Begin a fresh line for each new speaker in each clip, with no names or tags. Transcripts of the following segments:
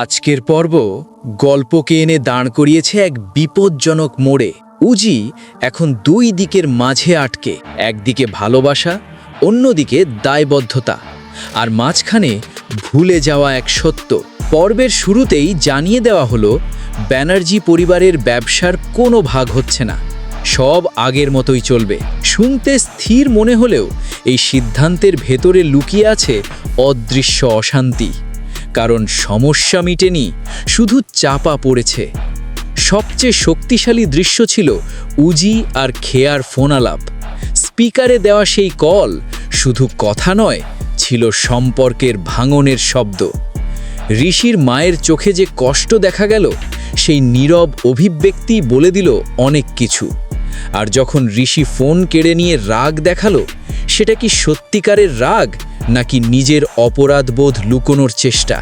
আজকের পর্ব গল্পকে এনে দাঁড় করিয়েছে এক বিপজ্জনক মোড়ে। উজি এখন দুই দিকের মাঝে আটকে, একদিকে ভালোবাসা, অন্যদিকে দায়বদ্ধতা, আর মাঝখানে ভুলে যাওয়া এক সত্য। পর্বের শুরুতেই জানিয়ে দেওয়া হলো ব্যানার্জি পরিবারের ব্যবসার কোনো ভাগ হচ্ছে না, সব আগের মতোই চলবে। শুনতে স্থির মনে হলেও এই সিদ্ধান্তের ভেতরে লুকিয়ে আছে অদৃশ্য অশান্তি, কারণ সমস্যা মিটেনি, শুধু চাপা পড়েছে। সবচেয়ে শক্তিশালী দৃশ্য ছিল উজি আর খেয়ার ফোন আলাপ। স্পিকারে দেওয়া সেই কল শুধু কথা নয়, ছিল সম্পর্কের ভাঙনের শব্দ। ঋষির মায়ের চোখে যে কষ্ট দেখা গেল, সেই নীরব অভিব্যক্তি বলে দিল অনেক কিছু। আর যখন ঋষি ফোন কেড়ে নিয়ে রাগ দেখালো, সেটা কি সত্যিকারের রাগ নাকি নিজের অপরাধবোধ লুকোনোর চেষ্টা?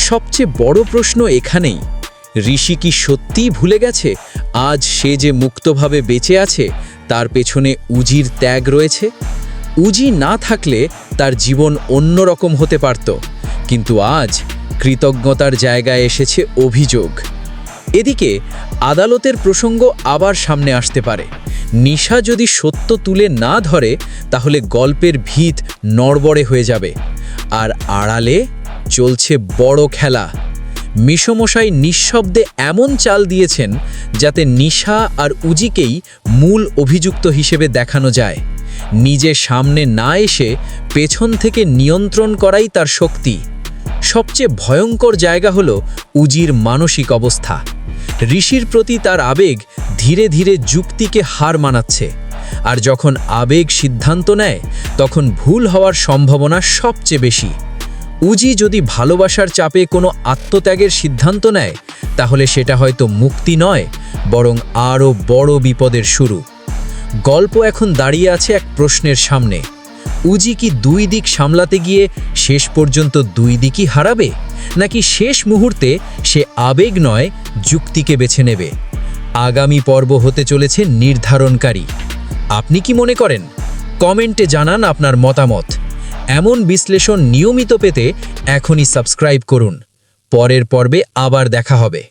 সবচেয়ে বড় প্রশ্ন এখানেই, ঋষি কি সত্যিই ভুলে গেছে আজ সে যে মুক্তভাবে বেঁচে আছে তার পেছনে উজির ত্যাগ রয়েছে? উজি না থাকলে তার জীবন অন্যরকম হতে পারত, কিন্তু আজ কৃতজ্ঞতার জায়গায় এসেছে অভিযোগ। এদিকে আদালতের প্রসঙ্গ আবার সামনে আসতে পারে। নিশা যদি সত্য তুলে না ধরে, তাহলে গল্পের ভিত নড়বড়ে হয়ে যাবে। আর আড়ালে চলছে বড় খেলা। মিশমশাই নিঃশব্দে এমন চাল দিয়েছেন যাতে নিশা আর উজিকেই মূল অভিযুক্ত হিসেবে দেখানো যায়। নিজে সামনে না এসে পেছন থেকে নিয়ন্ত্রণ করাই তার শক্তি। সবচেয়ে ভয়ঙ্কর জায়গা হলো উজির মানসিক অবস্থা। ঋষির প্রতি তার আবেগ ধীরে ধীরে যুক্তিকে হার মানাচ্ছে, আর যখন আবেগ সিদ্ধান্ত নেয় তখন ভুল হওয়ার সম্ভাবনা সবচেয়ে বেশি। উজি যদি ভালোবাসার চাপে কোনো আত্মত্যাগের সিদ্ধান্ত নেয়, তাহলে সেটা হয়তো মুক্তি নয়, বরং আরও বড় বিপদের শুরু। গল্প এখন দাঁড়িয়ে আছে এক প্রশ্নের সামনে। উজি কি দুই দিক সামলাতে গিয়ে শেষ পর্যন্ত দুই দিকই হারাবে, নাকি শেষ মুহূর্তে সে আবেগ নয় যুক্তিকে বেছে নেবে? আগামী পর্ব হতে চলেছে নির্ধারণকারী। আপনি কি মনে করেন? কমেন্টে জানান আপনার মতামত। এমন বিশ্লেষণ নিয়মিত পেতে এখনই সাবস্ক্রাইব করুন। পরের পর্বে আবার দেখা হবে।